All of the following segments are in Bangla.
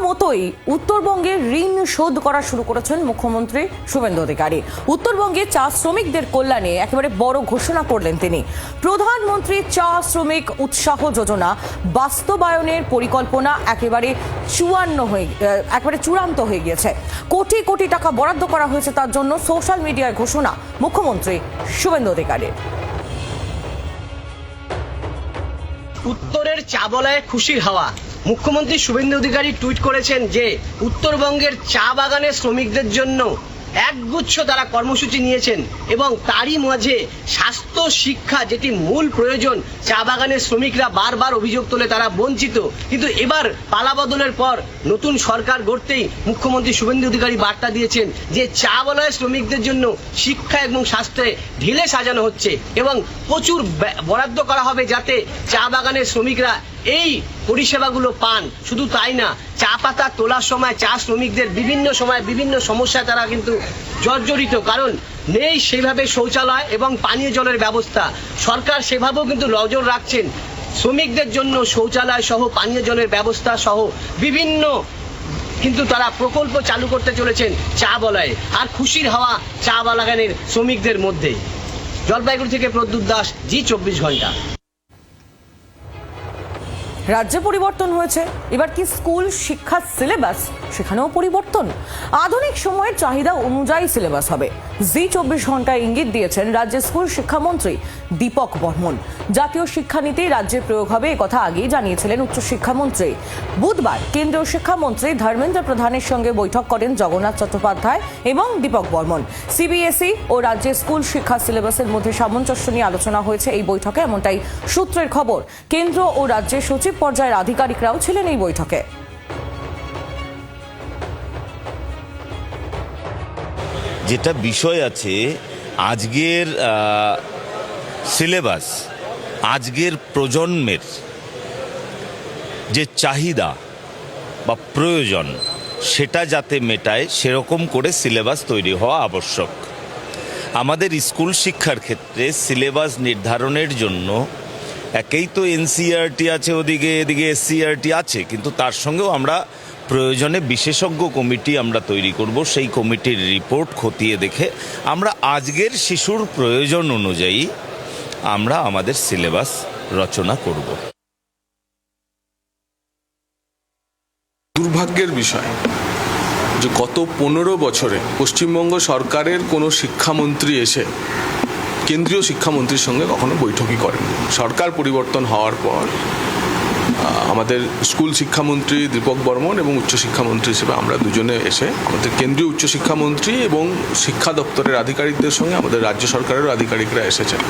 মতোই উত্তরবঙ্গে ঋণ শোধ করা শুরু করেছেন মুখ্যমন্ত্রী শুভেন্দু অধিকারী। উত্তরবঙ্গে চা শ্রমিকদের কল্যাণে একেবারে বড় ঘোষণা করলেন তিনি। প্রধানমন্ত্রী চা শ্রমিক উৎসাহ যোজনা বাস্তবায়নের পরিকল্পনা একেবারে চূড়ান্ত হয়ে গিয়েছে। কোটি কোটি টাকা বরাদ্দ করা হয়েছে তার জন্য। সোশ্যাল মিডিয়ায় ঘোষণা মুখ্যমন্ত্রী শুভেন্দু অধিকারীর। উত্তরের চা বলায় খুশির হাওয়া। মুখ্যমন্ত্রী শুভেন্দু অধিকারী টুইট করেছেন যে উত্তরবঙ্গের চা বাগানের শ্রমিকদের জন্য একগুচ্ছ তারা কর্মসূচি নিয়েছেন এবং তারই মাঝে স্বাস্থ্য শিক্ষা যেটি মূল প্রয়োজন। চা বাগানের শ্রমিকরা বারবার অভিযোগ তোলে তারা বঞ্চিত, কিন্তু এবার পালাবদলের পর নতুন সরকার গড়তেই মুখ্যমন্ত্রী শুভেন্দু অধিকারী বার্তা দিয়েছেন যে চা বলয়ের শ্রমিকদের জন্য শিক্ষা এবং স্বাস্থ্যে ঢিলে সাজানো হচ্ছে এবং প্রচুর বরাদ্দ করা হবে যাতে চা বাগানের শ্রমিকরা এই পরিষেবাগুলো পান। শুধু তাই না, চা পাতা তোলার সময় চা শ্রমিকদের বিভিন্ন সময় বিভিন্ন সমস্যায় তারা কিন্তু জর্জরিত, কারণ নেই সেইভাবে শৌচালয় এবং পানীয় জলের ব্যবস্থা। সরকার সেভাবেও কিন্তু নজর রাখছেন শ্রমিকদের জন্য শৌচালয় সহ পানীয় জলের ব্যবস্থা সহ বিভিন্ন কিন্তু তারা প্রকল্প চালু করতে চলেছেন চা বলয়ে। আর খুশির হাওয়া চা বাগানের শ্রমিকদের মধ্যে। জলপাইগুড়ি থেকে প্রদ্যুৎ দাস, জি24 ঘন্টা। রাজ্যে পরিবর্তন হয়েছে, এবার কি স্কুল শিক্ষার সিলেবাস সেখানেও পরিবর্তন? আধুনিক সময়ের চাহিদা অনুযায়ী সিলেবাস হবে। জি24 ঘন্টায় ইঙ্গিত দিয়েছেন রাজ্যের স্কুল শিক্ষামন্ত্রী দীপক বর্মন। জাতীয় শিক্ষানীতি রাজ্যে প্রয়োগ হবে একথা আগেই জানিয়েছিলেন উচ্চশিক্ষামন্ত্রী। বুধবার কেন্দ্রীয় শিক্ষামন্ত্রী ধর্মেন্দ্র প্রধানের সঙ্গে বৈঠক করেন জগন্নাথ চট্টোপাধ্যায় এবং দীপক বর্মন। সিবিএসই ও রাজ্যের স্কুল শিক্ষা সিলেবাসের মধ্যে সামঞ্জস্য নিয়ে আলোচনা হয়েছে এই বৈঠকে, এমনটাই সূত্রের খবর। কেন্দ্র ও রাজ্যের সচিব পর্যায়ের আধিকারিকরাও ছিলেন এই বৈঠকে। যেটা বিষয় আছে, আজকের সিলেবাস আজকের প্রজন্মের যে চাহিদা বা প্রয়োজন সেটা যাতে মেটায় সেরকম করে সিলেবাস তৈরি হওয়া আবশ্যক। আমাদের স্কুল শিক্ষার ক্ষেত্রে সিলেবাস নির্ধারণের জন্য একেই তো এনসিইআরটি আছে, এদিকে এসসিইআরটি আছে, কিন্তু তার সঙ্গেও আমরা প্রয়োজনে বিশেষজ্ঞ কমিটি আমরা তৈরি করব। সেই কমিটির রিপোর্ট খতিয়ে দেখে আমরা আজকের শিশুর প্রয়োজন অনুযায়ী আমরা আমাদের সিলেবাস রচনা করব। দুর্ভাগ্যের বিষয় যে গত 15 বছরে পশ্চিমবঙ্গ সরকারের কোনো শিক্ষামন্ত্রী এসে কেন্দ্রীয় শিক্ষামন্ত্রীর সঙ্গে কখনো বৈঠকই করেন। সরকার পরিবর্তন হওয়ার পর আমাদের স্কুল শিক্ষামন্ত্রী দীপক বর্মন এবং উচ্চশিক্ষামন্ত্রী হিসেবে আমরা দুজনে এসে আমাদের কেন্দ্রীয় উচ্চশিক্ষামন্ত্রী এবং শিক্ষা দপ্তরের আধিকারিকদের সঙ্গে আমাদের রাজ্য সরকারেরও আধিকারিকরা এসেছেন।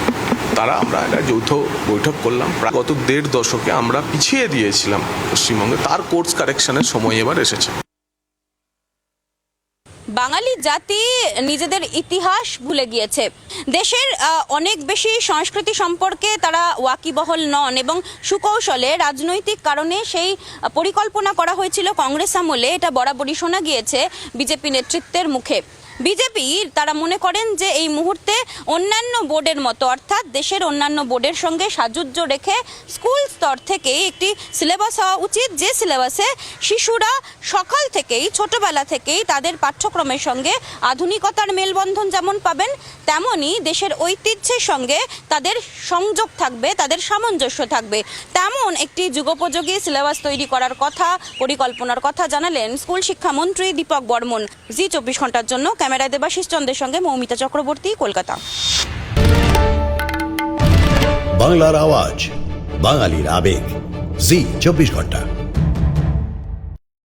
আমরা একটা যৌথ বৈঠক করলাম। প্রায় গত 1.5 দশকে আমরা পিছিয়ে দিয়েছিলাম পশ্চিমবঙ্গে, তার কোর্স কারেকশনের সময় এবার এসেছে। বাঙালি জাতি নিজেদের ইতিহাস ভুলে গিয়েছে। দেশের অনেক বেশি সংস্কৃতি সম্পর্কে তারা ওয়াকিবহল নন এবং সুকৌশলে রাজনৈতিক কারণে সেই পরিকল্পনা করা হয়েছিল কংগ্রেস আমলে। এটা বরাবরই শোনা গিয়েছে বিজেপি নেতৃত্বের মুখে। বিজেপি তারা মনে করেন যে এই মুহূর্তে অন্যান্য বোর্ডের মতো, অর্থাৎ দেশের অন্যান্য বোর্ডের সঙ্গে সাযুজ্য রেখে স্কুল স্তর থেকেই একটি সিলেবাস হওয়া উচিত, যে সিলেবাসে শিশুরা সকাল থেকেই ছোটবেলা থেকেই তাদের পাঠ্যক্রমের সঙ্গে আধুনিকতার মেলবন্ধন যেমন পাবেন, তেমনই দেশের ঐতিহ্যের সঙ্গে তাদের সংযোগ থাকবে, তাদের সামঞ্জস্য থাকবে। তেমন একটি যুগোপযোগী সিলেবাস তৈরি করার কথা, পরিকল্পনার কথা জানালেন স্কুল শিক্ষামন্ত্রী দীপক বর্মন। জি24 ঘন্টার জন্য ক্যামেরায় দেবাশিস চন্দ্রের সঙ্গে মৌমিতা চক্রবর্তী, কলকাতা। বাংলার আওয়াজ, বাঙালির আবেগ, জি24 ঘন্টা।